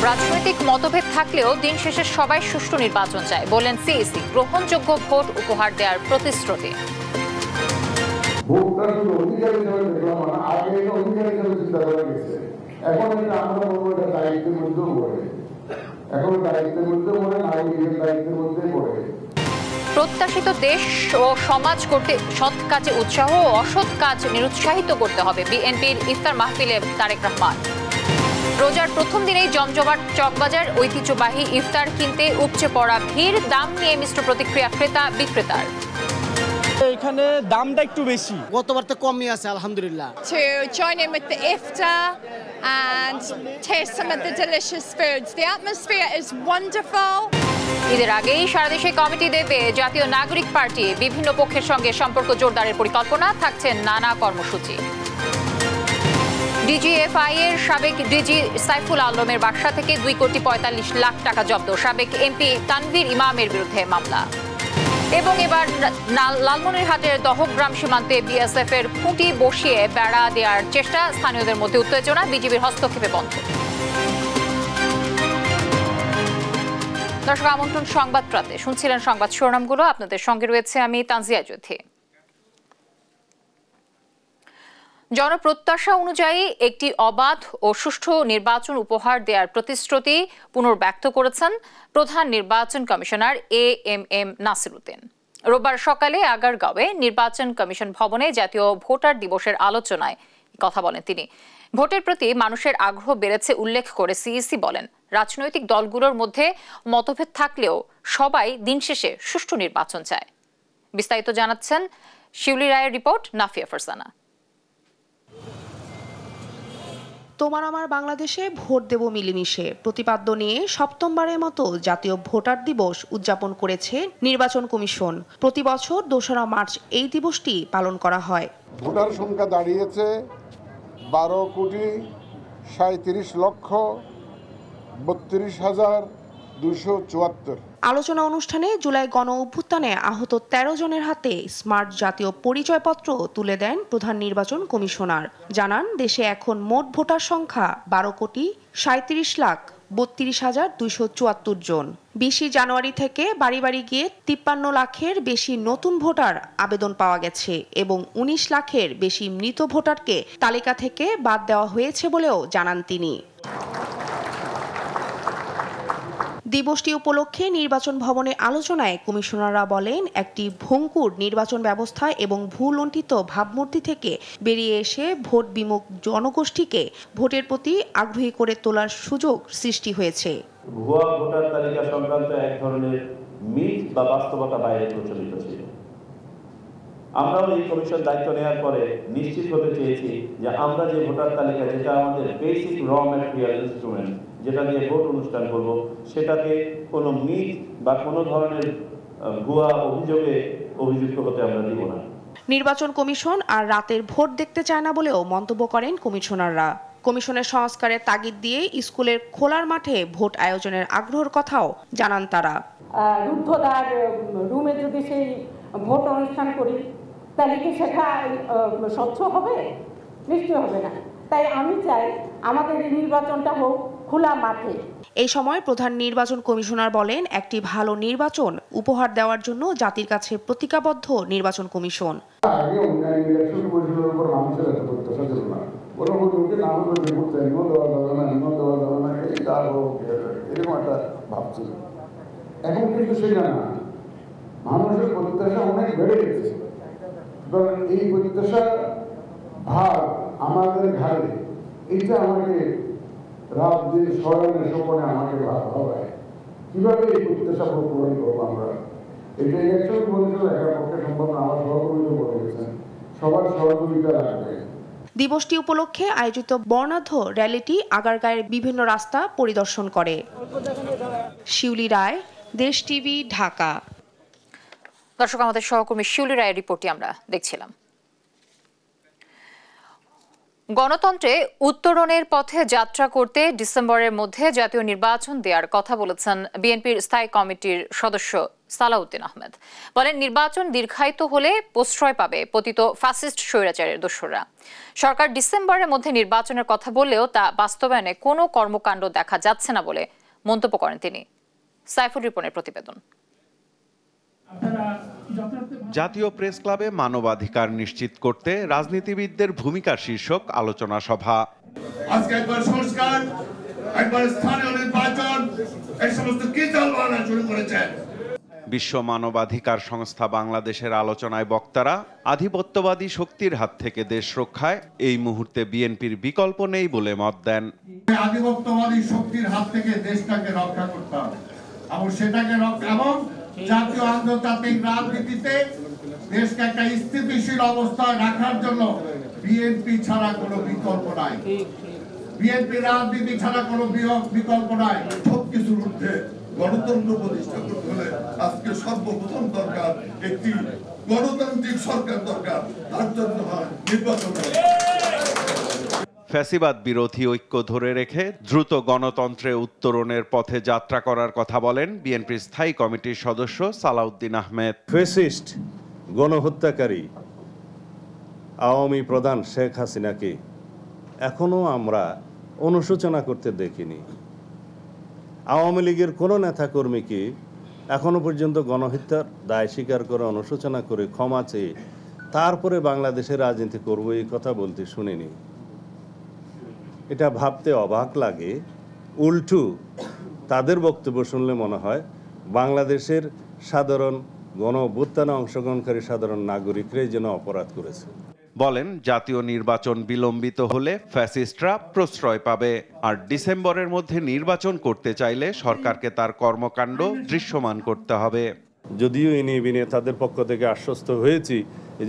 রাজনৈতিক মতভেদ থাকলেও দিন শেষে সবাই সুষ্ঠু নির্বাচন চায় বলেন সিইসি। গ্রহণযোগ্য ভোট উপহার দেওয়ার প্রতিশ্রুতি। প্রত্যাশিত দেশ ও সমাজ করতে সৎ কাজে উৎসাহ ও অসৎ কাজ নিরুৎসাহিত করতে হবে বিএনপির ইফতার মাহফিলে তারেক রহমান। রোজার প্রথম দিনেই জমজমাট চকবাজার, ঐতিহ্যবাহী ইফতার কিনতে উপচে পড়া ভিড়, দাম নিয়ে মিশ্র প্রতিক্রিয়া ক্রেতা বিক্রেতার। এখানে দামটা একটু বেশি, গতবার তো কমই আছে আলহামদুলিল্লাহ। To join in with the iftar and taste some of the delicious foods. The atmosphere is wonderful. ঈদের আগেই সারা দেশে কমিটি দেবে জাতীয় নাগরিক পার্টি। বিভিন্ন পক্ষের সঙ্গে সম্পর্ক জোরদারের পরিকল্পনা, থাকছে নানা কর্মসূচি। ডিজিএফআই এর সাবেক ডিজি সাইফুল আলমের বাসা থেকে 2,45,00,000 টাকা জব্দ। সাবেক এমপি তানভীর ইমামের বিরুদ্ধে মামলা। এবং এবার লালমনিরহাটের দহগ্রাম সীমান্তে বিএসএফ এর খুঁটি বসিয়ে বেড়া দেওয়ার চেষ্টা, স্থানীয়দের মধ্যে উত্তেজনা, বিজিবির হস্তক্ষেপে বন্ধ। দর্শক, আমন্ত্রণ সংবাদ প্রাতে। শুনছিলেন সংবাদ শিরোনামগুলো, আপনাদের সঙ্গে রয়েছে আমি তানজিয়া জ্যোতি। জনপ্রত্যাশা অনুযায়ী একটি অবাধ ও সুষ্ঠু নির্বাচন উপহার দেওয়ার প্রতিশ্রুতি পুনর্ব্যক্ত করেছেন প্রধান নির্বাচন কমিশনার এএমএম নাসির উদ্দিন। রোববার সকালে আগারগাঁওয়ে নির্বাচন কমিশন ভবনে জাতীয় ভোটার দিবসের আলোচনায় কথা বলেন তিনি। ভোটের প্রতি মানুষের আগ্রহ বেড়েছে উল্লেখ করে সিইসি বলেন, রাজনৈতিক দলগুলোর মধ্যে মতভেদ থাকলেও সবাই দিন শেষে সুষ্ঠু নির্বাচন চায়। বিস্তারিত জানাচ্ছেন শিউলি রায়ের রিপোর্ট, নাফিয়া ফারসানা। তোমার আমার বাংলাদেশে ভোট দেব মিলেমিশে প্রতিপাদ্য নিয়ে সপ্তমবারের মতো জাতীয় ভোটার দিবস উদযাপন করেছে নির্বাচন কমিশন। প্রতি বছর ২রা মার্চ এই দিবসটি পালন করা হয়। ভোটার সংখ্যা দাঁড়িয়েছে 12,37,32,74। আলোচনা অনুষ্ঠানে জুলাই গণ অভ্যুত্থানে আহত ১৩ জনের হাতে স্মার্ট জাতীয় পরিচয়পত্র তুলে দেন প্রধান নির্বাচন কমিশনার। জানান, দেশে এখন মোট ভোটার সংখ্যা 12,37,32,74 জন। ২০ জানুয়ারি থেকে বাড়ি বাড়ি গিয়ে ৫৩ লাখের বেশি নতুন ভোটার আবেদন পাওয়া গেছে এবং ১৯ লাখের বেশি মৃত ভোটারকে তালিকা থেকে বাদ দেওয়া হয়েছে বলেও জানান তিনি। দিবসটি উপলক্ষে নির্বাচন ভবনে আলোচনায় কমিশনাররা বলেন, একটি ভঙ্গুর নির্বাচন ব্যবস্থা এবং ভুলণ্ঠিত ভাবমূর্তি থেকে বেরিয়ে এসে ভোট বিমুখ জনগোষ্ঠীকে ভোটের প্রতি আগ্রহী করে তোলার সুযোগ সৃষ্টি হয়েছে। ভুয়া ভোটার তালিকা সংক্রান্ত এক ধরনের মিথ বা বাস্তবতা বাইরে প্রচলিত ছিল। আমরাও এই কমিশন দায়িত্ব নেওয়ার পরে নিশ্চিত হতে চেয়েছি যে আমরা যে ভোটার তালিকা, যেটা আমাদের বেসিক র ম্যাটেরিয়াল ইনস্ট্রুমেন্ট, যেটা দিয়ে ভোট অনুষ্ঠান করব, সেটাকে কোনো মিথ বা কোনো ধরনের ভুয়া অভিযোগে অভিযুক্ত হতে আমরা দিব না। নির্বাচন কমিশন আর রাতের ভোট দেখতে চায় না বলেও মন্তব্য করেন কমিশনাররা। কমিশনের সংস্কারের তাগিদ দিয়ে স্কুলের খোলার মাঠে ভোট আয়োজনের আগ্রহের কথাও জানান তারা। রুদ্ধদ্বার রুমে যদি সেই ভোট অনুষ্ঠান করি, তাহলে কি সেটা স্বচ্ছ হবে? নিশ্চয় হবে না। তাই আমি চাই আমাদের নির্বাচনটা হোক খোলা মাঠে। এই সময় প্রধান নির্বাচন কমিশনার বলেন, একটি ভালো নির্বাচন উপহার দেওয়ার জন্য জাতির কাছে প্রতিজ্ঞাবদ্ধ নির্বাচন কমিশন। এখন কিন্তু সেটা না, মানুষের প্রত্যাশা অনেক বেড়ে গেছে। এই প্রত্যাশা ভার আমাদের ঘাড়ে, এইটা আমাকে রাত দিন স্মরণে স্বপনে আমাকে ভাবায় কিভাবে এই প্রত্যাশা পূরণ করবো আমরা। এটা ইলেকশন কমিশন একা পক্ষে সম্ভব না, আমার সহকর্মীরা বলে গেছেন, সবার সহযোগিতা লাগবে। দিবসটি উপলক্ষে আয়োজিত বর্ণাঢ্য র্যালিটি আগারগাঁয়ের বিভিন্ন রাস্তা পরিদর্শন করে। শিউলি রায়, দেশ টিভি, ঢাকা। দর্শক, আমাদের সহকর্মী শিউলি রায়ের রিপোর্টটি আমরা দেখছিলাম। গণতন্ত্রে উত্তরণের পথে যাত্রা করতে ডিসেম্বরের মধ্যে জাতীয় নির্বাচন দেওয়ার কথা বলেছেন বিএনপির স্থায়ী কমিটির সদস্য সালাউদ্দিন আহমেদ। বলেন, নির্বাচন দীর্ঘায়িত হলে প্রশ্রয় পাবে পতিত ফ্যাসিস্ট স্বৈরাচারের দোসররা। সরকার ডিসেম্বরের মধ্যে নির্বাচনের কথা বললেও তা বাস্তবায়নে কোনো কর্মকাণ্ড দেখা যাচ্ছে না বলে মন্তব্য করেন তিনি। সাইফুল রিপনের প্রতিবেদন। জাতীয় প্রেস ক্লাবে মানবাধিকার নিশ্চিত করতে রাজনীতিবিদদের ভূমিকা শীর্ষক আলোচনা সভা। আজকে একবার সংস্কার, একবার স্থানীয় নির্বাচন, এই সমস্ত কি চালবানা শুরু করেছে। বিশ্ব মানবাধিকার সংস্থা বাংলাদেশের আলোচনায় বক্তারা আধিপত্যবাদী শক্তির হাত থেকে দেশ রক্ষায় এই মুহূর্তে বিএনপির বিকল্প নেই বলে মত দেন। আধিপত্যবাদী শক্তির হাত থেকে দেশটাকে রক্ষা করতে হবে এবং সেটাকে এবং জাতীয় আন্তর্জাতিক রাজনীতিতে দেশকে একটা স্থিতিশীল অবস্থায় রাখার জন্য বিএনপি ছাড়া কোনো বিকল্প নাই। বিএনপি রাজনীতি ছাড়া কোনো বিকল্প নাই। সবকিছুর ঊর্ধ্বে গণতন্ত্র প্রতিষ্ঠা করতে হলে আজকে সর্বপ্রথম দরকার একটি গণতান্ত্রিক সরকার দরকার। তার জন্য নির্বাচন। ফ্যাসিবাদ বিরোধী ঐক্য ধরে রেখে দ্রুত গণতন্ত্রে উত্তরণের পথে যাত্রা করার কথা বলেন বিএনপির স্থায়ী কমিটির সদস্য সালাউদ্দিন আহমেদ। ফ্যাসিস্ট গণহত্যাকারী আওয়ামী প্রধান শেখ হাসিনাকে এখনো আমরা অনুশোচনা করতে দেখিনি। আওয়ামী লীগের কোনো নেতাকর্মীকে এখনো পর্যন্ত গণহত্যার দায় স্বীকার করে অনুশোচনা করে ক্ষমা চেয়ে তারপরে বাংলাদেশের রাজনীতি করবো এই কথা বলতে শুনিনি। এটা ভাবতে অবাক লাগে। উল্টো তাদের বক্তব্য শুনলে মনে হয় বাংলাদেশের সাধারণ গণ অভ্যুত্থানে অংশগ্রহণকারী সাধারণ নাগরিকরাই যেন অপরাধ করেছে। বলেন, জাতীয় নির্বাচন বিলম্বিত হলে ফ্যাসিস্টরা প্রশ্রয় পাবে, আর ডিসেম্বরের মধ্যে নির্বাচন করতে চাইলে সরকারকে তার কর্মকাণ্ড দৃশ্যমান করতে হবে। যদিও ইনিয়ে বিনিয়ে তাদের পক্ষ থেকে আশ্বস্ত হয়েছি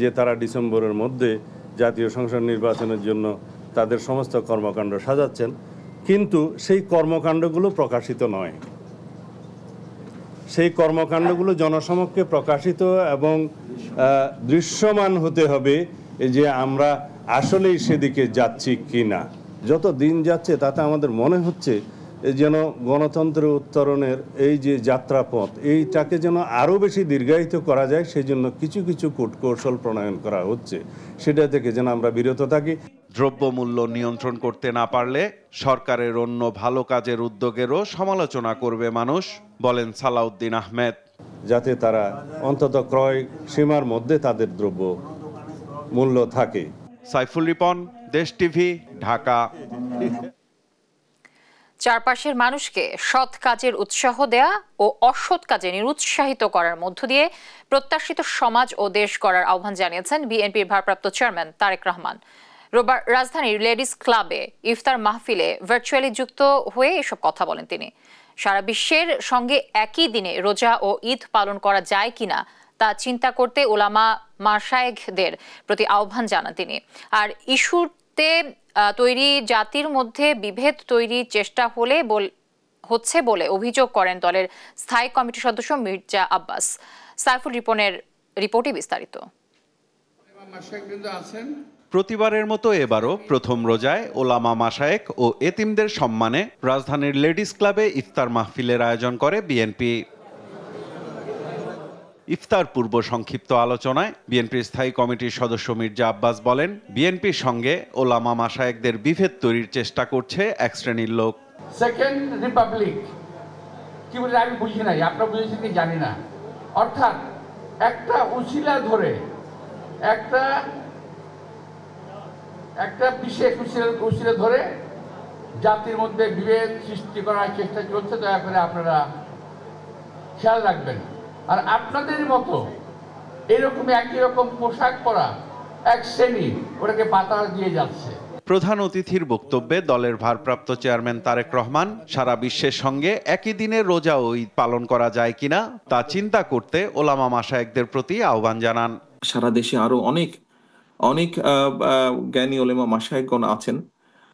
যে তারা ডিসেম্বরের মধ্যে জাতীয় সংসদ নির্বাচনের জন্য তাদের সমস্ত কর্মকাণ্ড সাজাচ্ছেন, কিন্তু সেই কর্মকাণ্ডগুলো প্রকাশিত নয়। সেই কর্মকাণ্ডগুলো জনসমক্ষে প্রকাশিত এবং দৃশ্যমান হতে হবে যে আমরা আসলেই সেদিকে যাচ্ছি কি না। যত দিন যাচ্ছে তাতে আমাদের মনে হচ্ছে যেন গণতন্ত্রের উত্তরণের এই যে যাত্রাপথ এইটাকে যেন আরও বেশি দীর্ঘায়িত করা যায়, সেই জন্য কিছু কিছু কূটকৌশল প্রণয়ন করা হচ্ছে, সেটা থেকে যেন আমরা বিরত থাকি। দ্রব্যমূল্য নিয়ন্ত্রণ করতে না পারলে সরকারের অন্য ভালো কাজের উদ্যোগেরও সমালোচনা করবে মানুষ, বলেন সালাউদ্দিন আহমেদ। যাতে তারা অন্তত ক্রয় সীমার মধ্যে তাদের দ্রব্য মূল্য থাকে। সাইফুল রিপন, দেশ টিভি, ঢাকা। চারপাশের মানুষকে সৎ কাজের উৎসাহ দেয়া ও অসৎ কাজে নিরুৎসাহিত করার মধ্য দিয়ে প্রত্যাশিত সমাজ ও দেশ গড়ার আহ্বান জানিয়েছেন বিএনপির ভারপ্রাপ্ত চেয়ারম্যান তারেক রহমান। রোববার রাজধানীর লেডিস ক্লাবে ইফতার মাহফিলে ভার্চুয়ালি যুক্ত হয়ে এসব কথা বলেন তিনি। সারা বিশ্বের সঙ্গে একই দিনে রোজা ও ঈদ পালন করা যায় কিনা তা চিন্তা করতে ওলামা মাশায়েখদের প্রতি আহ্বান জানান তিনি। আর ইস্যুতে তৈরি জাতির মধ্যে বিভেদ তৈরির চেষ্টা হচ্ছে বলে অভিযোগ করেন দলের স্থায়ী কমিটির সদস্য মির্জা আব্বাস। সাইফুল রিপনের রিপোর্টে বিস্তারিত। প্রতিবারের মতো এবারও প্রথম রোজায় ওলামা মাশায়েখ ও এতিমদের সম্মানে রাজধানীর লেডিস ক্লাবে ইফতার মাহফিলের আয়োজন করে বিএনপি। ইফতার পূর্ব সংক্ষিপ্ত আলোচনায় বিএনপির স্থায়ী কমিটির সদস্য মির্জা আব্বাস বলেন, বিএনপির সঙ্গে ওলামা মাশায়েখদের বিভেদ তৈরির চেষ্টা করছে এক শ্রেণীর লোক। সেকেন্ড রিপাবলিক কি বলে আমি বুঝি নাই, আপনারা বুঝেছেন কি জানি না। অর্থাৎ একটা উসিলা ধরে একটা বিশেষ উসিলা ধরে জাতির মধ্যে বিভেদ সৃষ্টি করার চেষ্টা চলছে। দয়া করে আপনারা খেয়াল রাখবেন। আর আপনাদের মতো এরকম একই রকম পোশাক পরা এক শ্রেণী ওটাকে বাতাস দিয়ে যাচ্ছে। প্রধান অতিথির বক্তব্যে দলের ভারপ্রাপ্ত চেয়ারম্যান তারেক রহমান সারা বিশ্বের সঙ্গে একই দিনে রোজা ও ঈদ পালন করা যায় কিনা তা চিন্তা করতে ওলামা মাশায়েখদের প্রতি আহ্বান জানান। সারা দেশে আরো অনেক জ্ঞানী ওলামা মাশায়েখগণ আছেন।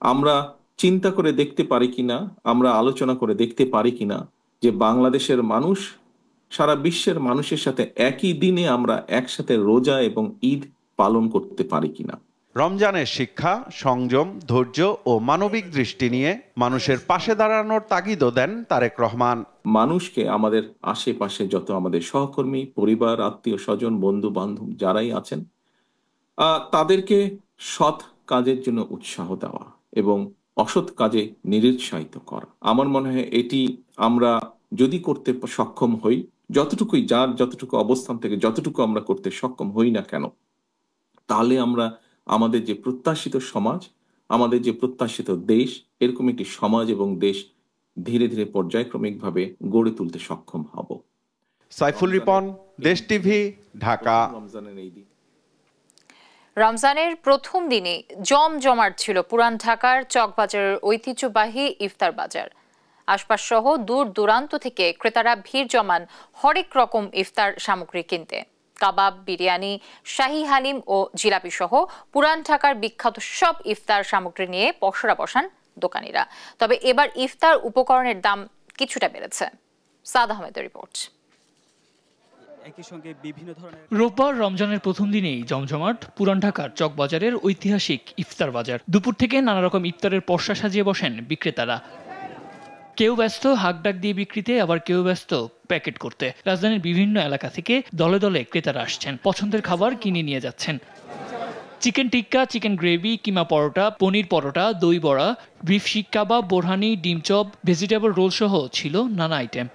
আমরা চিন্তা করে দেখতে পারি কিনা, আমরা আলোচনা করে দেখতে পারি কিনা যে বাংলাদেশের মানুষ সারা বিশ্বের মানুষের সাথে একই দিনে আমরা একসাথে রোজা এবং ঈদ পালন করতে পারি কিনা। রমজানের শিক্ষা, সংযম, ধৈর্য ও মানবিক দৃষ্টি নিয়ে মানুষের পাশে দাঁড়ানোর তাগিদও দেন তারেক রহমান। মানুষকে আমাদের আশেপাশে যত আমাদের সহকর্মী, পরিবার, আত্মীয় স্বজন, বন্ধু বান্ধব যারাই আছেন তাদেরকে সৎ কাজের জন্য উৎসাহ দেওয়া এবং অসৎ কাজে নিরুৎসাহিত করা। আমার মনে হয় এটি আমরা যদি করতে সক্ষম হই, যতটুকুই যার যতটুকু অবস্থান থেকে যতটুকু আমরা করতে সক্ষম হই না কেন, তাহলে আমরা আমাদের যে প্রত্যাশিত সমাজ, আমাদের যে প্রত্যাশিত দেশ, এরকম একটি সমাজ এবং দেশ ধীরে ধীরে পর্যায়ক্রমিকভাবে গড়ে তুলতে সক্ষম হব। সাইফুল রিপন, দেশ টিভি, ঢাকা। রমজানের প্রথম দিনে জমজমাট ছিল পুরান ঢাকার চকবাজারের ঐতিহ্যবাহী ইফতার বাজার। আশপাশ সহ দূর দূরান্ত থেকে ক্রেতারা ভিড় জমান হরেক রকম ইফতার সামগ্রী কিনতে। কাবাব, বিরিয়ানি, শাহী হালিম ও জিলাপি সহ পুরান ঢাকার বিখ্যাত সব ইফতার সামগ্রী নিয়ে পসরা বসান দোকানিরা। তবে এবার ইফতার উপকরণের দাম কিছুটা বেড়েছে। সাদ আহমেদের রিপোর্ট। রোববার রমজানের প্রথম দিনেই জমজমাট পুরান ঢাকার চকবাজারের ঐতিহাসিক ইফতার বাজার। দুপুর থেকে নানা রকম ইফতারের পসরা সাজিয়ে বসেন বিক্রেতারা। কেউ ব্যস্ত হাঁকডাক দিয়ে বিক্রিতে, আবার কেউ ব্যস্ত প্যাকেট করতে। রাজধানীর বিভিন্ন এলাকা থেকে দলে দলে ক্রেতারা আসছেন, পছন্দের খাবার কিনে নিয়ে যাচ্ছেন। চিকেন টিক্কা, চিকেন গ্রেভি, কিমা পরোটা, পনির পরোটা, দই বড়া, বিফ শিক কাবাব, বোরহানি, ডিম চপ, ভেজিটেবল রোল সহ ছিল নানা আইটেম।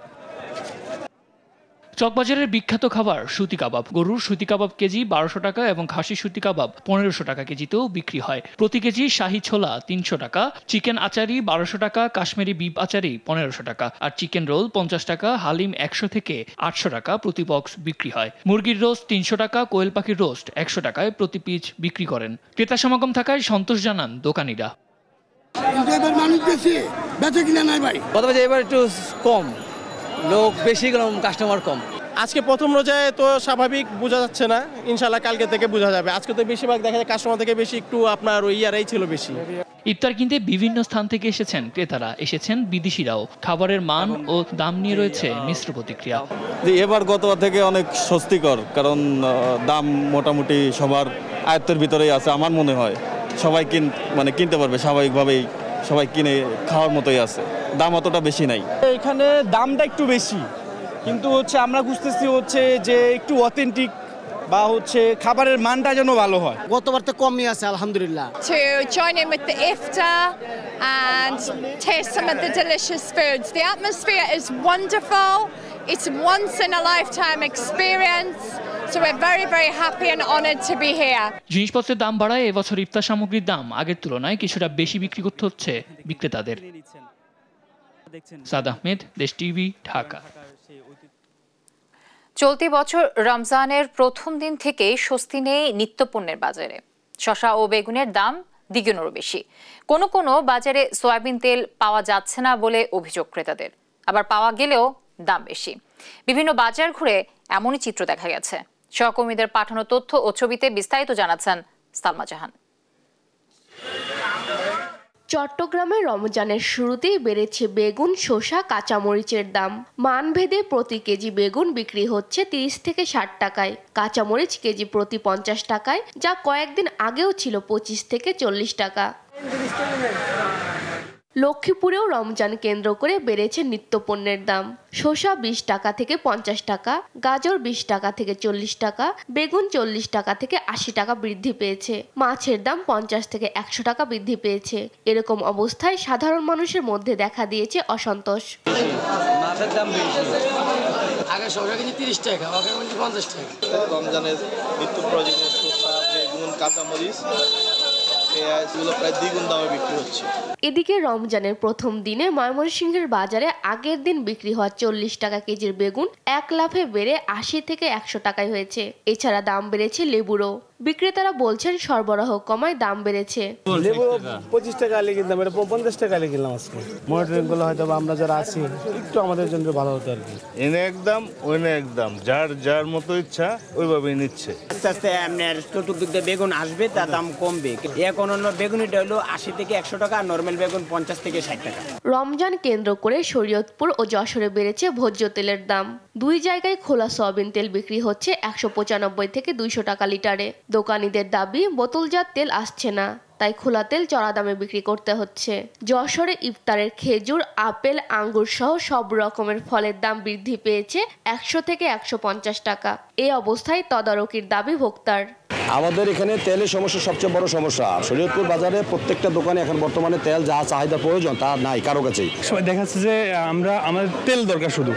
চকবাজারের বিখ্যাত খাবার সুতি কাবাব। গরুর সুতি কাবাব কেজি 1200 টাকা এবং খাসি সুতি কাবাব 1500 টাকা কেজিতেও বিক্রি হয়। প্রতি কেজি শাহী ছোলা 300 টাকা, চিকেন আচারি 1200 টাকা, কাশ্মীরি বিফ আচারি 1500 টাকা, আর চিকেন রোল 50 টাকা, হালিম 100 থেকে 800 টাকা প্রতি বক্স বিক্রি হয়। মুরগির রোস্ট 300 টাকা, কোয়েল পাখির রোস্ট 100 টাকায় প্রতি পিস বিক্রি করেন। ক্রেতা সমাগম থাকায় সন্তোষ জানান দোকানিরা। এবার একটু কম লোক, বেশি কাস্টমার কম। আজকে প্রথম রোজায় তো স্বাভাবিক বোঝা যাচ্ছে না, ইনশাল্লাহ কালকে থেকে বোঝা যাবে। আজকে তো বেশিরভাগ দেখা যায় কাস্টমার থেকে বেশি একটু আপনার ওই ইয়ারাই ছিল বেশি। ইফতার কিনতে বিভিন্ন স্থান থেকে এসেছেন ক্রেতারা, এসেছেন বিদেশিরাও। খাবারের মান ও দাম নিয়ে রয়েছে মিশ্র প্রতিক্রিয়া। এবার গতবার থেকে অনেক স্বস্তিকর, কারণ দাম মোটামুটি সবার আয়ত্তের ভিতরেই আছে। আমার মনে হয় সবাই কিনতে পারবে স্বাভাবিকভাবেই, সবাই কিনে খাওয়ার মতোই আছে। দাম অতটা বেশি নাই। এখানে দামটা একটু বেশি, কিন্তু আমরা খুঁজতেছি যে একটু অথেন্টিক বা খাবারের মানটা যেন ভালো হয়। গতবার তো কমই আছে আলহামদুলিল্লাহ। To join in with the iftar and taste some of the delicious foods. The atmosphere is wonderful. It's once in a lifetime experience. So we're very, very happy and honored to be here. জিনিসপত্রের দাম বাড়ায় এবছর ইফতার সামগ্রীর দাম আগের তুলনায় কিছুটা বেশি বিক্রি করতে হচ্ছে বিক্রেতাদের। সাদ আহমেদ, দেশ টিভি, ঢাকা। চলতি বছর রমজানের প্রথম দিন থেকে স্বস্তি নেই নিত্যপণ্যের বাজারে। শসা ও বেগুনের দাম দ্বিগুণেরও বেশি। কোনো কোনো বাজারে সয়াবিন তেল পাওয়া যাচ্ছে না বলে অভিযোগ ক্রেতাদের, আবার পাওয়া গেলেও দাম বেশি। বিভিন্ন বাজার ঘুরে এমনই চিত্র দেখা গেছে। সহকর্মীদের পাঠানো তথ্য ও ছবিতে বিস্তারিত জানাচ্ছেন সালমা জাহান। চট্টগ্রামে রমজানের শুরুতেই বেড়েছে বেগুন, শসা, কাঁচামরিচের দাম। মানভেদে প্রতি কেজি বেগুন বিক্রি হচ্ছে 30 থেকে 60 টাকায়, কাঁচামরিচ কেজি প্রতি 50 টাকায়, যা কয়েকদিন আগেও ছিল 25 থেকে 40 টাকা। লক্ষ্মীপুরেও রমজান কেন্দ্র করে বেড়েছে নিত্যপণ্যের দাম। শসা 20 টাকা থেকে 50 টাকা, গাজর 20 টাকা থেকে 40 টাকা, বেগুন 40 টাকা থেকে 80 টাকা বৃদ্ধি পেয়েছে। মাছের দাম 50 থেকে 100 টাকা বৃদ্ধি পেয়েছে। এরকম অবস্থায় সাধারণ মানুষের মধ্যে দেখা দিয়েছে অসন্তোষ। মাছের দাম বেশি, আগে শসা কেজি 30 টাকা, এখন 50 টাকা। রমজানের নিত্য প্রয়োজনীয় শসা, বেগুন, কাঁচামরিচ, এদিকে রমজানের প্রথম দিনে ময়মনসিংহের বাজারে আগের দিন বিক্রি হওয়া 40 টাকা কেজির বেগুন এক লাফে বেড়ে 80 থেকে 100 টাকায় হয়েছে। এছাড়া দাম বেড়েছে লেবুরও। বিক্রেতারা বলছেন সরবরাহ কমায় দাম বেড়েছে। লেবু 25 টাকা আলি কিনতাম, এটা 50 টাকা আলি কিনলাম আজকে। মনিটরিং গুলো হয়তো আমরা যারা আছি একটু আমাদের জন্য ভালো হতো আর কি। এনে একদম ওইনে একদম, যার মতো ইচ্ছা ওইভাবেই নিচ্ছে। আস্তে আস্তে আপনার চতুর্দিক দিয়ে বেগুন আসবে, তার দাম কমবে। এখন অন্য বেগুনিটা হলো 80 থেকে 100 টাকা, নর্মাল বেগুন 50 থেকে 60 টাকা। রমজান কেন্দ্র করে শরীয়তপুর ও যশোরে বেড়েছে ভোজ্য তেলের দাম। দুই জায়গায় খোলা সয়াবিন তেল বিক্রি হচ্ছে 195 থেকে 200 টাকা লিটারে। দোকানীদের দাবি বোতলজাত তেল আসছে না, তাই খোলা তেল চড়া দামে বিক্রি করতে হচ্ছে। যশোরে ইফতারের খেজুর, আপেল, আঙ্গুর সহ সব রকমের ফলের দাম বৃদ্ধি পেয়েছে 100 থেকে 150 টাকা। এই অবস্থায় তদারকির দাবি ভোক্তার। আমাদের এখানে তেলের সমস্যা সবচেয়ে বড় সমস্যা। শরীয়তপুর বাজারে প্রত্যেকটা দোকানে এখন বর্তমানে তেল যা চাহিদা প্রয়োজন তা নাই কারো কাছেই। দেখা যাচ্ছে যে আমাদের তেল দরকার শুধু,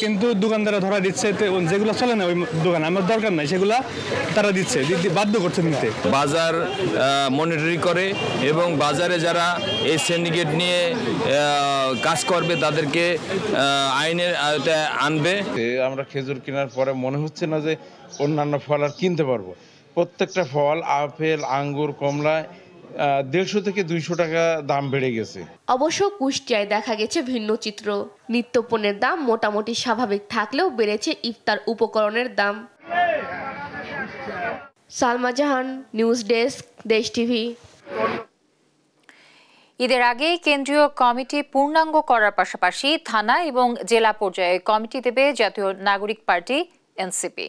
কিন্তু দোকানদাররা ধরা দিচ্ছে যেগুলো চলে না ওই দোকানে আমার দরকার নাই সেগুলা তারা দিচ্ছে, বাধ্য করছে নিতে। বাজার মনিটরিং করে এবং বাজারে যারা এই সিন্ডিকেট নিয়ে কাজ করবে তাদেরকে আইনের আওতায় আনবে। আমরা খেজুর কেনার পরে মনে হচ্ছে না যে অন্যান্য ফল আর কিনতে পারবো। প্রত্যেকটা ফল, আপেল, আঙ্গুর, কমলা 150 থেকে 200 টাকা দাম বেড়ে গেছে। অবশ্য কুষ্টিয়ায় দেখা গেছে ভিন্ন চিত্র। নিত্যপণ্যের দাম মোটামুটি স্বাভাবিক থাকলেও বেড়েছে ইফতার উপকরণের দাম। সালমা জাহান, নিউজ ডেস্ক, দেশ টিভি। ঈদের আগে কেন্দ্রীয় কমিটি পূর্ণাঙ্গ করার পাশাপাশি থানা এবং জেলা পর্যায়ে কমিটি দেবে জাতীয় নাগরিক পার্টি এনসিপি।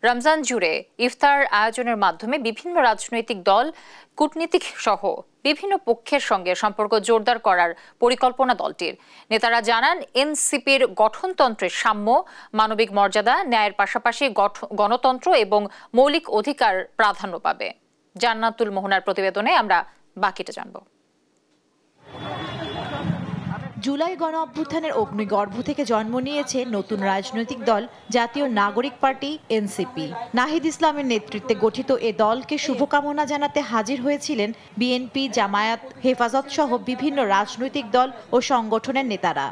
রমজান জুড়ে ইফতার আয়োজনের মাধ্যমে বিভিন্ন রাজনৈতিক দল, কূটনীতিক সহ বিভিন্ন পক্ষের সঙ্গে সম্পর্ক জোরদার করার পরিকল্পনা দলটির। নেতারা জানান, এনসিপির গঠনতন্ত্রের সাম্য, মানবিক মর্যাদা, ন্যায়ের পাশাপাশি গণতন্ত্র এবং মৌলিক অধিকার প্রাধান্য পাবে। জান্নাতুল মোহনার প্রতিবেদনে আমরা বাকিটা জানব। জুলাই গণ অভ্যুত্থানের অগ্নিগর্ভ থেকে জন্ম নিয়েছে নতুন রাজনৈতিক দল জাতীয় নাগরিক পার্টি এনসিপি। নাহিদ ইসলামের নেতৃত্বে গঠিত এ দলকে শুভকামনা জানাতে হাজির হয়েছিলেন বিএনপি, জামায়াত, হেফাজত সহ বিভিন্ন রাজনৈতিক দল ও সংগঠনের নেতারা।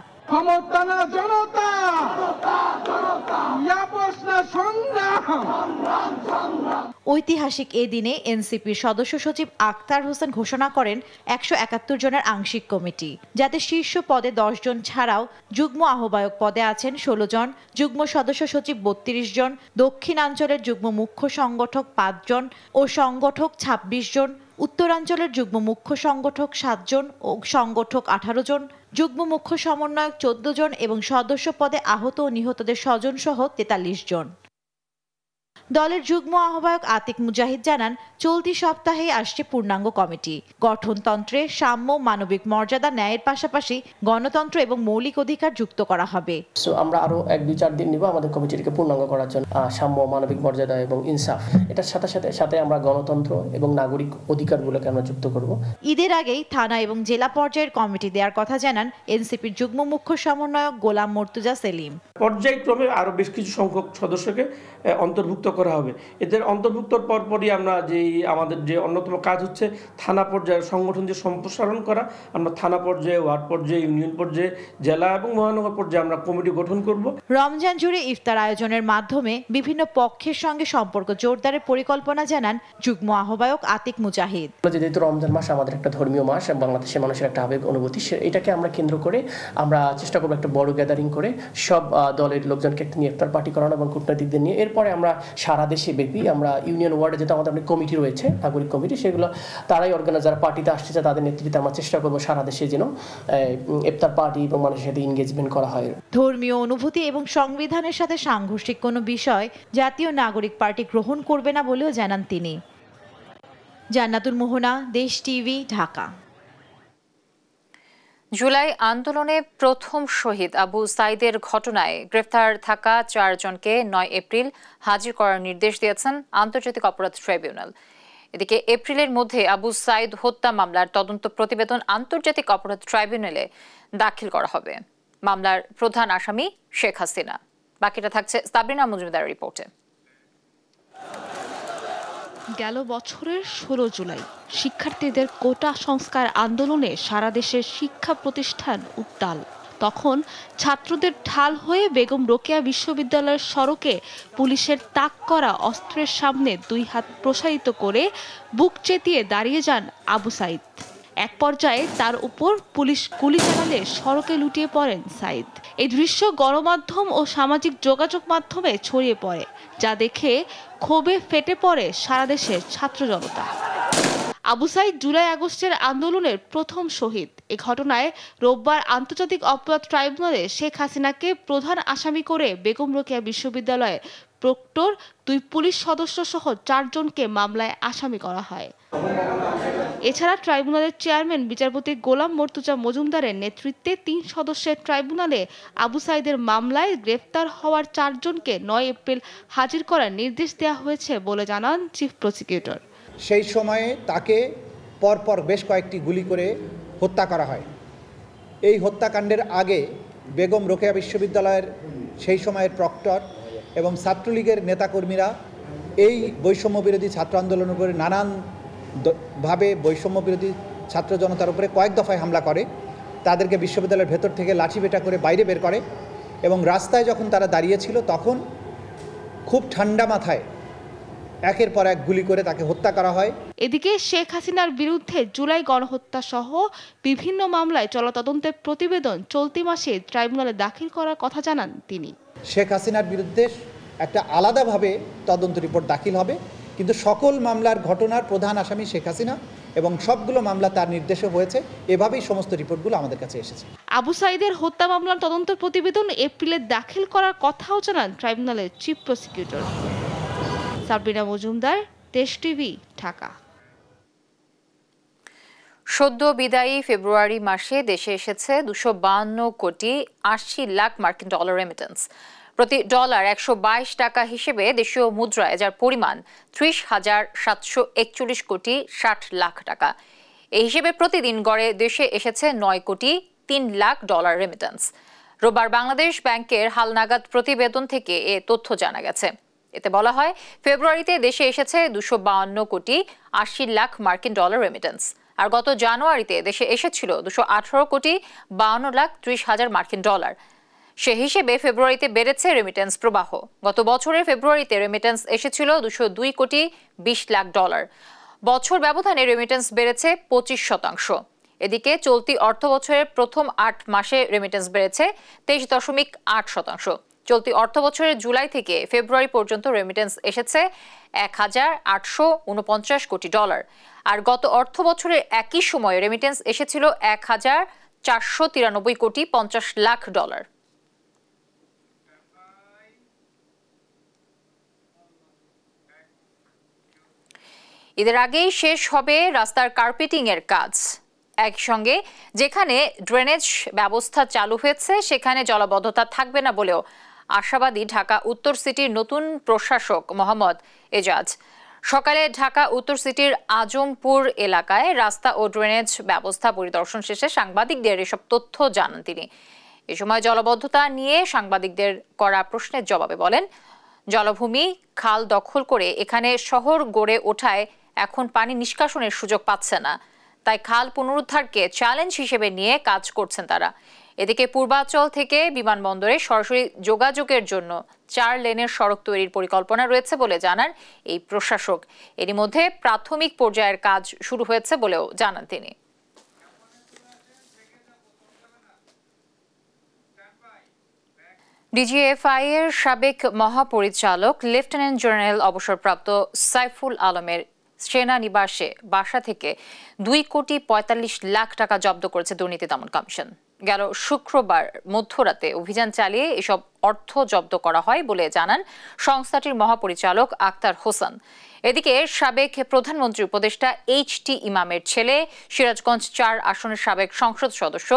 ঐতিহাসিক এ দিনে এনসিপির সদস্য সচিব আক্তার হোসেন ঘোষণা করেন 171 জনের আংশিক কমিটি, যাতে শীর্ষ পদে 10 জন ছাড়াও যুগ্ম আহ্বায়ক পদে আছেন 16 জন, যুগ্ম সদস্য সচিব 32 জন, দক্ষিণাঞ্চলের যুগ্ম মুখ্য সংগঠক 5 জন ও সংগঠক 26 জন, উত্তরাঞ্চলের যুগ্ম মুখ্য সংগঠক 7 জন ও সংগঠক 18 জন, যুগ্ম মুখ্য সমন্বয়ক 14 জন এবং সদস্য পদে আহত ও নিহতদের স্বজন সহ 43 জন। দলের যুগ্ম আহ্বায়ক আতিক মুজাহিদ জানান, চলতি সপ্তাহে আসছে পূর্ণাঙ্গ কমিটি। গঠনতন্ত্রে সাম্য, মানবিক মর্যাদা, ন্যায়ের পাশাপাশি গণতন্ত্র এবং মৌলিক অধিকার যুক্ত করা হবে। আমরা আরো 1-2-4 দিন নিব আমাদের কমিটিকে পূর্ণাঙ্গ করার জন্য। সাম্য, মানবিক মর্যাদা এবং ইনসাফ, এটার সাথে আমরা গণতন্ত্র এবং নাগরিক অধিকারগুলোকে আমরা যুক্ত করব। ঈদের আগেই থানা এবং জেলা পর্যায়ের কমিটি দেওয়ার কথা জানান এনসিপির যুগ্ম মুখ্য সমন্বয়ক গোলাম মর্তুজা সেলিম। পর্যায়ক্রমে আরো বেশ কিছু সংখ্যক সদস্যকে অন্তর্ভুক্ত করা হবে। এদের অন্তর্ভুক্তর পরপরই আমরা আমাদের যে অন্যতম কাজ হচ্ছে থানা পর্যায়ে সংগঠন যে সম্প্রসারণ করা। আমরা থানা পর্যায়ে, ওয়ার্ড পর্যায়ে, ইউনিয়ন পর্যায়ে, জেলা এবং মহানগর পর্যায়ে আমরা কমিটি গঠন করব। রমজান জুড়ে ইফতার আয়োজনের মাধ্যমে বিভিন্ন পক্ষের সঙ্গে সম্পর্ক জোরদারের পরিকল্পনা জানান যুগ্ম আহ্বায়ক আতিক মুজাহিদ। যেহেতু রমজান মাস আমাদের একটা ধর্মীয় মাস, বাংলাদেশের মানুষের একটা আবেগ অনুভূতি, এটাকে আমরা কেন্দ্র করে আমরা চেষ্টা করবো একটা বড় গ্যাদারিং করে সব দলের লোকজনকে নিয়ে ইফতার পার্টি করানো এবং কূটনীতিকদের নিয়ে। এরপরে আমরা সারা দেশে ব্যাপী আমরা ইউনিয়ন ওয়ার্ডে যেটা আমাদের কমিটি রয়েছে, নাগরিক কমিটি, সেগুলো তারাই অর্গানাইজ, যারা পার্টিতে আসছে তাদের নেতৃত্বে আমরা চেষ্টা করবো সারা দেশে যেন ইফতার পার্টি এবং মানুষের সাথে এনগেজমেন্ট করা হয়। ধর্মীয় অনুভূতি এবং সংবিধানের সাথে সাংঘর্ষিক কোনো বিষয় জাতীয় নাগরিক পার্টি গ্রহণ করবে না বলেও জানান তিনি। জান্নাতুল মোহনা, দেশ টিভি, ঢাকা। জুলাই আন্দোলনে প্রথম শহীদ আবু সাইদের ঘটনায় গ্রেফতার থাকা 4 জনকে 9 এপ্রিল হাজির করার নির্দেশ দিয়েছেন আন্তর্জাতিক অপরাধ ট্রাইব্যুনাল। এদিকে এপ্রিলের মধ্যে আবু সাইদ হত্যা মামলার তদন্ত প্রতিবেদন আন্তর্জাতিক অপরাধ ট্রাইব্যুনালে দাখিল করা হবে। মামলার প্রধান আসামি শেখ হাসিনা। বাকিটা থাকছে সাবরিনা মজুমদার রিপোর্টে। গেল বছরের 16 জুলাই শিক্ষার্থীদের কোটা সংস্কার আন্দোলনে সারা দেশের শিক্ষা প্রতিষ্ঠান উত্তাল। তখন ছাত্রদের ঢাল হয়ে বেগম রোকেয়া বিশ্ববিদ্যালয়ের সড়কে পুলিশের তাক করা অস্ত্রের সামনে 2 হাত প্রসারিত করে বুক চেতিয়ে দাঁড়িয়ে যান আবু সাইদ। এক পর্যায়ে তার উপর পুলিশ গুলি চালালে সড়কে লুটিয়ে পড়েন সাইদ। এই দৃশ্য গণমাধ্যম ও সামাজিক যোগাযোগ মাধ্যমে ছড়িয়ে পড়ে, যা দেখে ক্ষোভে ফেটে পড়ে সারা দেশের ছাত্র জনতা। আবু সাইদ জুলাই আগস্টের আন্দোলনের প্রথম শহীদ। এ ঘটনায় রোববার আন্তর্জাতিক অপরাধ ট্রাইব্যুনালে শেখ হাসিনাকে প্রধান আসামি করে বেগম রোকেয়া বিশ্ববিদ্যালয়ের প্রক্টর, 2 পুলিশ সদস্য সহ 4 জনকে মামলায় আসামি করা হয়। এছাড়া ট্রাইব্যুনালের চেয়ারম্যান বিচারপতি গোলাম মর্তুজা মজুমদারের নেতৃত্বে 3 সদস্যের ট্রাইব্যুনালে আবু সাইদের মামলায় গ্রেফতার হওয়ার 4 জনকে 9 এপ্রিল হাজির করার নির্দেশ দেওয়া হয়েছে বলে জানান চিফ প্রসিকিউটর। সেই সময়ে তাকে পরপর বেশ কয়েকটি গুলি করে হত্যা করা হয়। এই হত্যাকাণ্ডের আগে বেগম রোকেয়া বিশ্ববিদ্যালয়ের সেই সময়ের প্রক্টর এবং ছাত্রলীগের নেতাকর্মীরা এই বৈষম্য বিরোধী ছাত্র আন্দোলনের উপরে নানানভাবে বৈষম্য বিরোধী ছাত্র জনতার উপরে কয়েক দফায় হামলা করে, তাদেরকে বিশ্ববিদ্যালয়ের ভেতর থেকে লাঠিপেটা করে বাইরে বের করে এবং রাস্তায় যখন তারা দাঁড়িয়েছিল তখন খুব ঠান্ডা মাথায় একের পর এক গুলি করে তাকে হত্যা করা হয়। এদিকে শেখ হাসিনার বিরুদ্ধে জুলাই গণহত্যা সহ বিভিন্ন মামলায় চলা তদন্তের প্রতিবেদন চলতি মাসে ট্রাইব্যুনালে দাখিল করার কথা জানান তিনি। শেখ হাসিনার বিরুদ্ধে একটা আলাদাভাবে তদন্ত রিপোর্ট দাখিল হবে, কিন্তু সকল মামলার ঘটনার প্রধান আসামি শেখ হাসিনা এবং সবগুলো মামলা তার নির্দেশে হয়েছে, এভাবেই সমস্ত রিপোর্টগুলো আমাদের কাছে এসেছে। আবু সাইদের হত্যা মামলার তদন্তের প্রতিবেদন এপ্রিলে দাখিল করার কথাও জানান ট্রাইব্যুনালের চিফ প্রসিকিউটর। সাবরিনা মজুমদার, দেশ টিভি, ঢাকা। সদ্য বিদায়ী ফেব্রুয়ারি মাসে দেশে এসেছে 252 কোটি 80 লাখ মার্কিন ডলার রেমিটেন্স। প্রতি ডলার 122 টাকা হিসেবে দেশীয় মুদ্রায় যার পরিমাণ 30,741 কোটি 60 লাখ টাকা। এই হিসেবে প্রতিদিন গড়ে দেশে এসেছে 9 কোটি 3 লাখ ডলার রেমিটেন্স। রোববার বাংলাদেশ ব্যাংকের হালনাগাদ প্রতিবেদন থেকে এ তথ্য জানা গেছে। এতে বলা হয়, ফেব্রুয়ারিতে দেশে এসেছে 252 কোটি 80 লাখ মার্কিন ডলার রেমিটেন্স, আর গত জানুয়ারিতে দেশে এসেছিল 218 কোটি 52 লাখ 30 হাজার মার্কিন ডলার। সে হিসেবে ফেব্রুয়ারিতে বেড়েছে রেমিটেন্স প্রবাহ। গত বছরের ফেব্রুয়ারিতে রেমিটেন্স এসেছিল 202 কোটি 20 লাখ ডলার। বছর ব্যবধানে রেমিটেন্স বেড়েছে 25%। এদিকে চলতি অর্থ বছরের প্রথম 8 মাসে রেমিটেন্স বেড়েছে 23.8%। চলতি অর্থ বছরের জুলাই থেকে ফেব্রুয়ারি পর্যন্ত রেমিটেন্স এসেছে 1,849 কোটি ডলার, আর গত অর্থ বছরের একই সময়ে রেমিটেন্স এসেছিল 1,493 কোটি 50 লাখ ডলার। ঈদের আগেই শেষ হবে রাস্তার কার্পেটিং এর কাজ। একসঙ্গে যেখানে ড্রেনেজ ব্যবস্থা চালু হয়েছে সেখানে জলাবদ্ধতা থাকবে না বলেও আশাবাদী ঢাকা উত্তর সিটির নতুন প্রশাসক মোহাম্মদ এজাজ। সকালে ঢাকা উত্তর সিটির আজমপুর এলাকায় রাস্তা ও ড্রেনেজ ব্যবস্থা পরিদর্শন শেষে সাংবাদিকদের এসব তথ্য জানান তিনি। এ সময় জলাবদ্ধতা নিয়ে সাংবাদিকদের করা প্রশ্নের জবাবে বলেন, জলভূমি খাল দখল করে এখানে শহর গড়ে ওঠায় এখন পানি নিষ্কাশনের সুযোগ পাচ্ছে না, তাই খাল পুনরুদ্ধারকে চ্যালেঞ্জ হিসেবে নিয়ে কাজ করছেন তারা। এদিকে পূর্বাঞ্চল থেকে বিমানবন্দরে সরাসরি যোগাযোগের জন্য 4 লেনের সড়ক তৈরির পরিকল্পনা রয়েছে বলে জানান এই প্রশাসক। এরই মধ্যে প্রাথমিক পর্যায়ের কাজ শুরু হয়েছে বলেও জানান তিনি। ডিজিএফআই এর সাবেক মহাপরিচালক লেফটেন্যান্ট জেনারেল অবসরপ্রাপ্ত সাইফুল আলমের সেনানিবাসে বাসা থেকে 2 কোটি 45 লাখ টাকা জব্দ করেছে দুর্নীতি দমন কমিশন। গেল শুক্রবার মধ্যরাতে অভিযান চালিয়ে এসব অর্থ জব্দ করা হয় বলে জানান সংস্থাটির মহাপরিচালক আক্তার হোসেন। এদিকে সাবেক প্রধানমন্ত্রী উপদেষ্টা এইচ.টি. ইমামের ছেলে, সিরাজগঞ্জ 4 আসনের সাবেক সংসদ সদস্য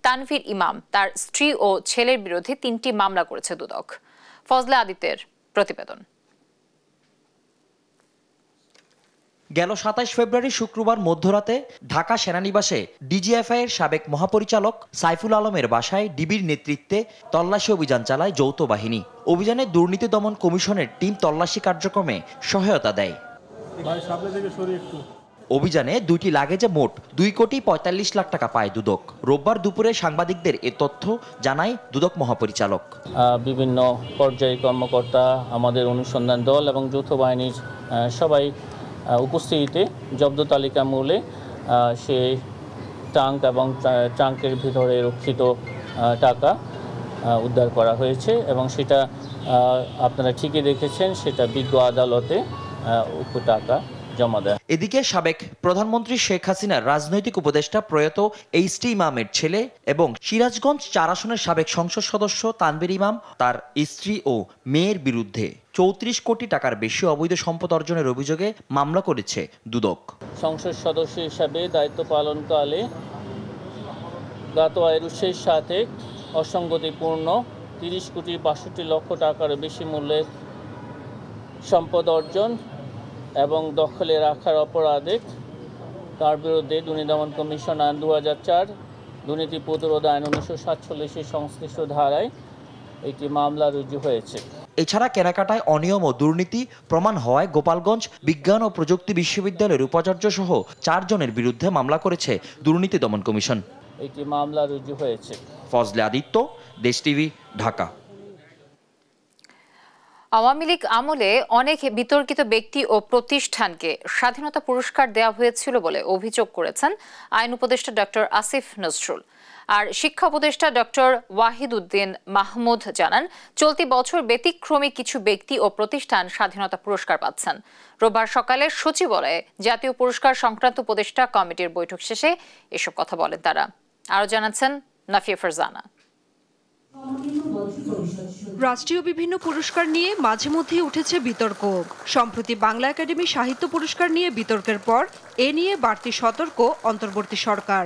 তানভীর ইমাম তার স্ত্রী ও ছেলের বিরুদ্ধে 3টি মামলা করেছে দুদক। ফজলে আদিত্যের প্রতিবেদন। গেল 27 ফেব্রুয়ারি শুক্রবার মধ্যরাতে ঢাকা সেনানিবাসে ডিজিএফআই এর সাবেক মহাপরিচালক সাইফুল আলমের বাসায় ডিবির নেতৃত্বে তল্লাশি অভিযান চালায় যৌথ বাহিনী। অভিযানে দুর্নীতি দমন কমিশনের টিম তল্লাশি কার্যক্রমে সহায়তা দেয়। অভিযানে 2টি লাগেজে মোট 2 কোটি 45 লাখ টাকা পায় দুদক। রোববার দুপুরে সাংবাদিকদের এ তথ্য জানায় দুদক মহাপরিচালক। বিভিন্ন পর্যায়ে কর্মকর্তা, আমাদের অনুসন্ধান দল এবং যৌথ বাহিনীর সবাই উপস্থিতিতে জব্দ তালিকা মূলে সেই ট্রাঙ্ক এবং ট্রাঙ্কের ভিতরে রক্ষিত টাকা উদ্ধার করা হয়েছে এবং সেটা আপনারা ঠিকই দেখেছেন, সেটা বিজ্ঞ আদালতে উক্ত টাকা জমা দেয়। এদিকে সাবেক প্রধানমন্ত্রী শেখ হাসিনার রাজনৈতিক উপদেষ্টা প্রয়াত এইচ.টি. ইমামের ছেলে এবং সিরাজগঞ্জ ৪ আসনের সাবেক সংসদ সদস্য তানভীর ইমাম তার স্ত্রী ও মেয়ের বিরুদ্ধে ৩৪ কোটি টাকার বেশি অবৈধ সম্পদ অর্জনের অভিযোগে মামলা করেছে দুদক। সংসদ সদস্য হিসাবে দায়িত্ব পালনকালে গত আয়ের উৎসের সাথে অসঙ্গতিপূর্ণ ৩০ কোটি ৬২ লক্ষ টাকার বেশি মূল্যের সম্পদ অর্জন এবং দখলে রাখার অপরাধে তার বিরুদ্ধে দুর্নীতি দমন কমিশন আইন ২০০৪, দুর্নীতি প্রতিরোধ আইন ১৯৪৭ সংশ্লিষ্ট ধারায় একটি মামলা রুজু হয়েছে। এছাড়া কেনাকাটায় অনিয়ম ও দুর্নীতি প্রমাণ হওয়ায় গোপালগঞ্জ বিজ্ঞান ও প্রযুক্তি বিশ্ববিদ্যালয়ের উপাচার্য সহ ৪ জনের বিরুদ্ধে মামলা করেছে দুর্নীতি দমন কমিশন। একটি মামলা রুজু হয়েছে। ফজলে আদিত্য, দেশ টিভি, ঢাকা। আওয়ামী লীগ আমলে অনেক বিতর্কিত ব্যক্তি ও প্রতিষ্ঠানকে স্বাধীনতা পুরস্কার দেওয়া হয়েছিল বলে অভিযোগ করেছেন আইন উপদেষ্টা ডক্টর আসিফ নজরুল। আর শিক্ষা উপদেষ্টা ডক্টর ওয়াহিদউদ্দিন মাহমুদ জানান, চলতি বছর ব্যতিক্রমী কিছু ব্যক্তি ও প্রতিষ্ঠান স্বাধীনতা পুরস্কার পাচ্ছেন। রোববার সকালে সচিবালয়ে জাতীয় পুরস্কার সংক্রান্ত উপদেষ্টা কমিটির বৈঠক শেষে এসব কথা বলেন তারা। আরও জানাচ্ছেন নাফিয়া ফারজানা। রাষ্ট্রীয় বিভিন্ন পুরস্কার নিয়ে মাঝে মধ্যে উঠেছে বিতর্ক। সম্প্রতি বাংলা একাডেমি সাহিত্য পুরস্কার নিয়ে বিতর্কের পর এ নিয়ে বাড়তি সতর্ক অন্তর্বর্তী সরকার।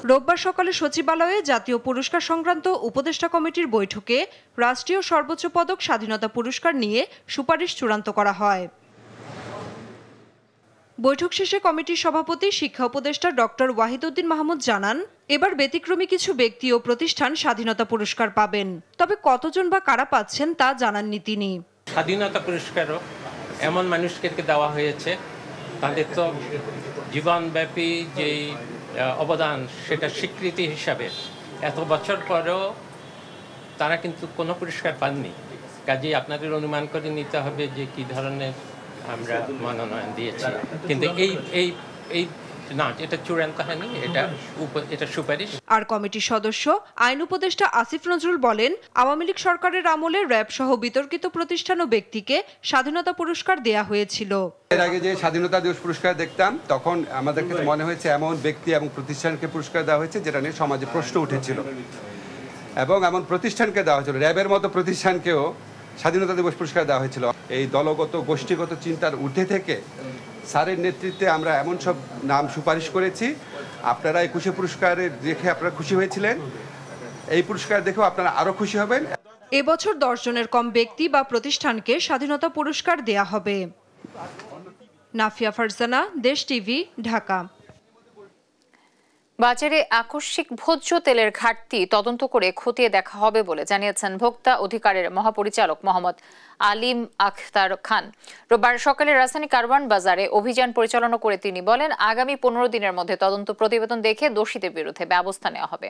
রোববার সকালে সচিবালয়ে জাতীয় পুরস্কার সংক্রান্ত উপদেষ্টা কমিটির বৈঠকে রাষ্ট্রীয় সর্বোচ্চ পদক স্বাধীনতা পুরস্কার নিয়ে সুপারিশ চূড়ান্ত করা হয়। বৈঠক শেষে কমিটির সভাপতি শিক্ষা উপদেষ্টা ডক্টর ওয়াহিদউদ্দিন মাহমুদ জানান, এবার ব্যতিক্রমী কিছু ব্যক্তি ও প্রতিষ্ঠান স্বাধীনতা পুরস্কার পাবেন, তবে কতজন বা কারা পাচ্ছেন তা জানাননি তিনি। স্বাধীনতা পুরস্কারও এমন মানুষকে দেওয়া হয়েছে তাদের তো জীবনব্যাপী যে অবদান সেটা স্বীকৃতি হিসাবে এত বছর পরেও তারা কিন্তু কোনো পুরস্কার পাননি। কাজেই আপনাদের অনুমান করে নিতে হবে যে কি ধরনের আমরা মনোনয়ন দিয়েছি। কিন্তু এই না, এটা চূড়ান্ত হয়নি, এটা সুপারিশ। আর কমিটির সদস্য আইন উপদেষ্টা আসিফ নজরুল বলেন, আওয়ামী লীগ সরকারের আমলে র্যাব সহ বিতর্কিত প্রতিষ্ঠান ও ব্যক্তিকে স্বাধীনতা পুরস্কার দেয়া হয়েছিল। এর আগে যে স্বাধীনতা দিবস পুরস্কার দেখতাম তখন আমাদের কাছে মনে হয়েছে এমন ব্যক্তি এবং প্রতিষ্ঠানকে পুরস্কার দেওয়া হয়েছে যেটা নিয়ে সমাজে প্রশ্ন উঠেছিল এবং এমন প্রতিষ্ঠানকে দেওয়া হয়েছিল, র্যাবের মতো প্রতিষ্ঠানকেও স্বাধীনতা দিবস পুরস্কার দেওয়া হয়েছিল। এই দলগত গোষ্ঠীগত চিন্তার ঊর্ধ্বে থেকে স্যারের নেতৃত্বে আমরা এমন সব নাম সুপারিশ করেছি, আপনারা 21 পুরস্কারে দেখে আপনারা খুশি হয়েছিলেন, এই পুরস্কার দেখেও আপনারা আরো খুশি হবেন। এবছর 10 জনের কম ব্যক্তি বা প্রতিষ্ঠানকে স্বাধীনতা পুরস্কার দেয়া হবে। নাফিয়া ফারজানা, দেশ টিভি, ঢাকা। বাজারে আকস্মিক ভোজ্য তেলের ঘাটতি তদন্ত করে খতিয়ে দেখা হবে বলে জানিয়েছেন ভোক্তা অধিকারের মহাপরিচালক মোহাম্মদ আলিম আখতার খান। রোববার সকালে রাজধানী কারওয়ান বাজারে অভিযান পরিচালনা করে তিনি বলেন, আগামী 15 দিনের মধ্যে তদন্ত প্রতিবেদন দেখে দোষীদের বিরুদ্ধে ব্যবস্থা নেওয়া হবে।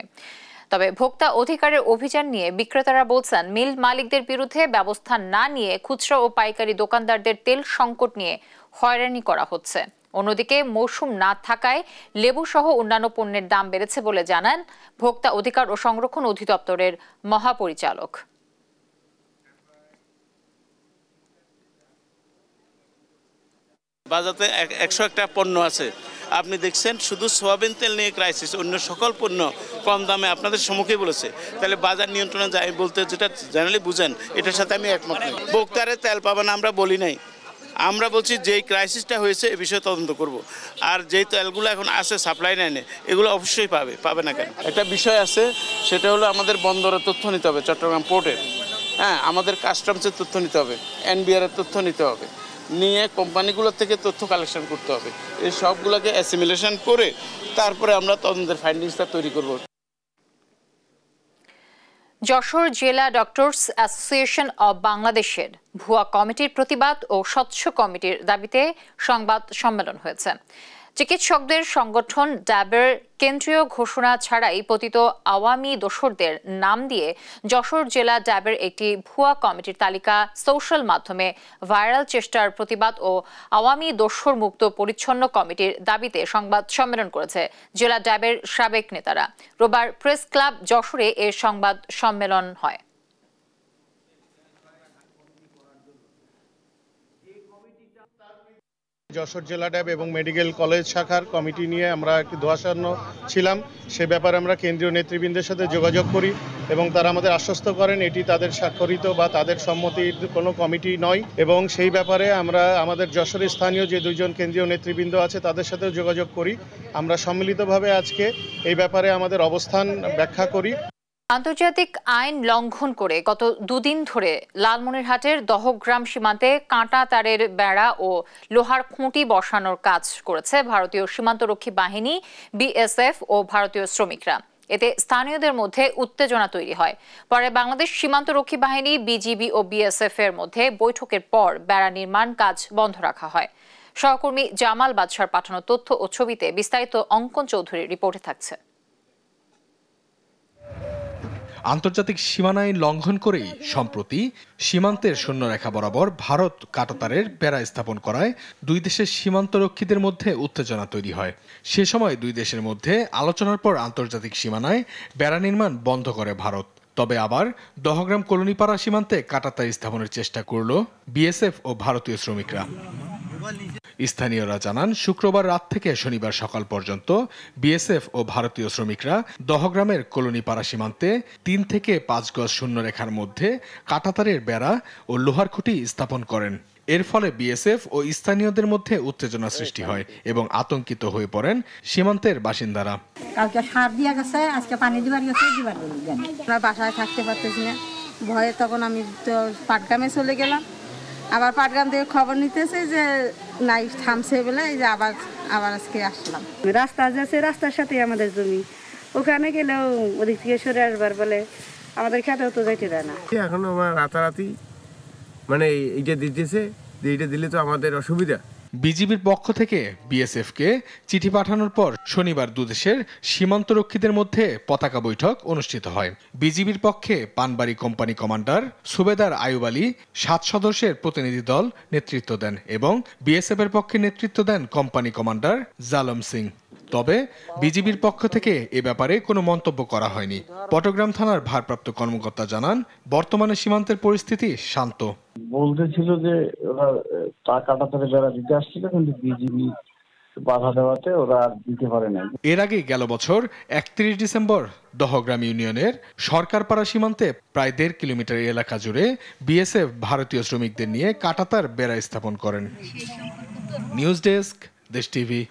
তবে ভোক্তা অধিকারের অভিযান নিয়ে বিক্রেতারা বলছেন, মিল মালিকদের বিরুদ্ধে ব্যবস্থা না নিয়ে খুচরা ও পাইকারি দোকানদারদের তেল সংকট নিয়ে হয়রানি করা হচ্ছে। অন্যদিকে মৌসুম না থাকায় লেবু সহ অন্যান্য পণ্যের দাম বেড়েছে বলে জানান ভোক্তা অধিকার ও সংরক্ষণ অধিদপ্তরের মহাপরিচালক। বাজারে 101টা পণ্য আছে, আপনি দেখছেন শুধু সোয়াবিন তেল নিয়ে ক্রাইসিস, অন্য সকল পণ্য কম দামে আপনাদের সম্মুখে বলেছে। তাহলে বাজার নিয়ন্ত্রণে যায় বলতে যেটা জেনারেলি বুঝেন, এটার সাথে আমি একমত নই। ভোক্তারে তেল পাবেন আমরা বলি নাই, আমরা বলছি যেই ক্রাইসিসটা হয়েছে এ বিষয়ে তদন্ত করব। আর যেই তেলগুলো এখন আছে সাপ্লাই লাইনে, এগুলো অবশ্যই পাবে না কেন। একটা বিষয় আছে, সেটা হলো আমাদের বন্দরের তথ্য নিতে হবে, চট্টগ্রাম পোর্টের, হ্যাঁ, আমাদের কাস্টমসের তথ্য নিতে হবে, এনবিআর এর তথ্য নিতে হবে, নিয়ে কোম্পানিগুলোর থেকে তথ্য কালেকশন করতে হবে। এই সবগুলোকে অ্যাসিমিলেশন করে তারপরে আমরা তদন্তের ফাইন্ডিংসটা তৈরি করব। যশোর জেলা ডক্টরস অ্যাসোসিয়েশন অব বাংলাদেশের ভুয়া কমিটির প্রতিবাদ ও স্বচ্ছ কমিটির দাবিতে সংবাদ সম্মেলন হয়েছে। চিকিৎসকদের সংগঠন ড্যাবের কেন্দ্রীয় ঘোষণা ছাড়াই পতিত আওয়ামী দোসরদের নাম দিয়ে যশোর জেলা ড্যাবের একটি ভুয়া কমিটির তালিকা সোশ্যাল মাধ্যমে ভাইরাল চেষ্টার প্রতিবাদ ও আওয়ামী দোসর মুক্ত পরিচ্ছন্ন কমিটির দাবিতে সংবাদ সম্মেলন করেছে জেলা ড্যাবের সাবেক নেতারা। রোববার প্রেস ক্লাব যশোরে এ সংবাদ সম্মেলন হয়। যশোর জেলা ড্যাব এবং মেডিকেল কলেজ শাখার কমিটি নিয়ে আমরা একটি ধোঁয়াশান্ন ছিলাম। সে ব্যাপারে আমরা কেন্দ্রীয় নেতৃবৃন্দের সাথে যোগাযোগ করি এবং তারা আমাদের আশ্বস্ত করেন এটি তাদের স্বাক্ষরিত বা তাদের সম্মতির কোনো কমিটি নয়, এবং সেই ব্যাপারে আমরা আমাদের যশোরের স্থানীয় যে দুইজন কেন্দ্রীয় নেতৃবৃন্দ আছে তাদের সাথেও যোগাযোগ করি। আমরা সম্মিলিতভাবে আজকে এই ব্যাপারে আমাদের অবস্থান ব্যাখ্যা করি। আন্তর্জাতিক আইন লঙ্ঘন করে গত দুদিন ধরে লালমনিরহাটের দহগ্রাম সীমান্তে কাঁটা তারের বেড়া ও লোহার খুঁটি বসানোর কাজ করেছে ভারতীয় সীমান্তরক্ষী বাহিনী, বিএসএফ ও ভারতীয় শ্রমিকরা। এতে স্থানীয়দের মধ্যে উত্তেজনা তৈরি হয়। পরে বাংলাদেশ সীমান্তরক্ষী বাহিনী, বিজিবি ও বিএসএফ এর মধ্যে বৈঠকের পর বেড়া নির্মাণ কাজ বন্ধ রাখা হয়। সহকর্মী জামাল বাদশার পাঠানো তথ্য ও ছবিতে বিস্তারিত অঙ্কন চৌধুরীর রিপোর্টে থাকছে। আন্তর্জাতিক সীমানা আইন লঙ্ঘন করেই সম্প্রতি সীমান্তের শূন্যরেখা বরাবর ভারত কাঁটাতারের বেড়া স্থাপন করায় দুই দেশের সীমান্তরক্ষীদের মধ্যে উত্তেজনা তৈরি হয়। সে সময় দুই দেশের মধ্যে আলোচনার পর আন্তর্জাতিক সীমানায় বেড়া নির্মাণ বন্ধ করে ভারত। তবে আবার দহগ্রাম কলোনিপাড়া সীমান্তে কাঁটাতার স্থাপনের চেষ্টা করল বিএসএফ ও ভারতীয় শ্রমিকরা। স্থানীয়রা জানান, শুক্রবার রাত থেকে শনিবার সকাল পর্যন্ত বিএসএফ ও ভারতীয় শ্রমিকরা দহগ্রামের কলোনিপাড়া সীমান্তে 3 থেকে 5 গজ শূন্যরেখার মধ্যে কাঁটাতারের বেড়া ও লোহার খুঁটি স্থাপন করেন। এর ফলে বিএসএফ ও স্থানীয়দের মধ্যে উত্তেজনা সৃষ্টি হয় এবং আতঙ্কিত হয়ে পড়েন সীমান্তের বাসিন্দারা। কালকে সার দিয়া গেছে, আজকে পানি দিবার গেছে, আমরা বাসায় থাকতে পারতেছি না ভয়ে। তখন আমি তো পাটগ্রামে চলে গেলাম। আবার পাটগ্রাম থেকে খবর নিতেছে যে নাই থামছে বলে, এই যে আবার আজকে আসলাম। রাস্তা যাচ্ছে, রাস্তার সাথে আমাদের জমি, ওখানে গেলেও ওদিক থেকে সরে আসবার বলে আমাদের খেতেও তো যাইতে দেয় না। এখন আমার রাতারাতি মানে এইটা দিতেছে, এইটা দিলে তো আমাদের অসুবিধা। বিজিবির পক্ষ থেকে বিএসএফকে চিঠি পাঠানোর পর শনিবার দুদেশের সীমান্তরক্ষীদের মধ্যে পতাকা বৈঠক অনুষ্ঠিত হয়। বিজিবির পক্ষে পানবাড়ি কোম্পানি কমান্ডার সুবেদার আয়ুব আলী 7 সদস্যের প্রতিনিধি দল নেতৃত্ব দেন এবং বিএসএফ এর পক্ষে নেতৃত্ব দেন কোম্পানি কমান্ডার জালম সিং। তবে বিজিবির পক্ষ থেকে এ ব্যাপারে কোনো মন্তব্য করা হয়নি। পটগ্রাম থানার ভারপ্রাপ্ত কর্মকর্তা জানান, বর্তমানে সীমান্তের পরিস্থিতি শান্ত। বলতেছিল যে ওরা কাঁটাতারে বেড়া দিতে আসছিল, কিন্তু বিজিবি বাধা দেওয়াতে ওরা আর দিতে পারে না। এর আগে গেল বছর 31 ডিসেম্বর দহগ্রাম ইউনিয়নের সরকারপাড়া সীমান্তে প্রায় 1.5 কিলোমিটার এলাকা জুড়ে বিএসএফ ভারতীয় শ্রমিকদের নিয়ে কাঁটাতার বেড়া স্থাপন করেন। নিউজ ডেস্ক, দেশ টিভি।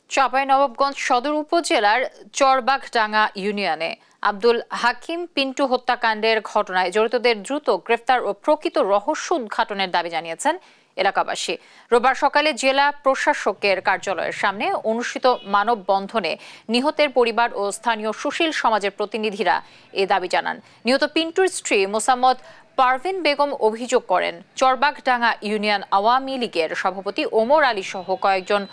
চাঁপাইনবাবগঞ্জ সদর উপজেলার চরবাগডাঙ্গা ইউনিয়নে আব্দুল হাকিম পিন্টু হত্যাকাণ্ডের ঘটনায় জড়িতদের দ্রুত গ্রেফতার ও প্রকৃত রহস্য উদ্ঘাটনের দাবি জানিয়েছেন এলাকাবাসী। রোববার সকালে জেলা প্রশাসকের কার্যালয়ের সামনে অনুষ্ঠিত মানববন্ধনে নিহতের পরিবার ও স্থানীয় সুশীল সমাজের প্রতিনিধিরা এ দাবি জানান। নিহত পিন্টুর স্ত্রী মোসাম্মদ পারভিন বেগম অভিযোগ করেন, চরবাগডাঙ্গা ইউনিয়ন আওয়ামী লীগের সভাপতি ওমর আলী সহ কয়েকজন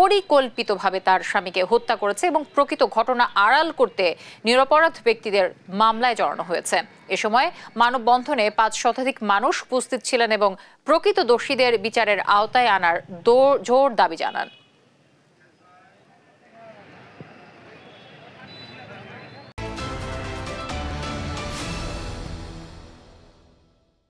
পরিকল্পিতভাবে তার স্বামীকে হত্যা করেছে এবং প্রকৃত ঘটনা আড়াল করতে নিরপরাধ ব্যক্তিদের মামলায় জড়ানো হয়েছে। এ সময় মানববন্ধনে 5 শতাধিক মানুষ উপস্থিত ছিলেন এবং প্রকৃত দোষীদের বিচারের আওতায় আনার জোর দাবি জানান।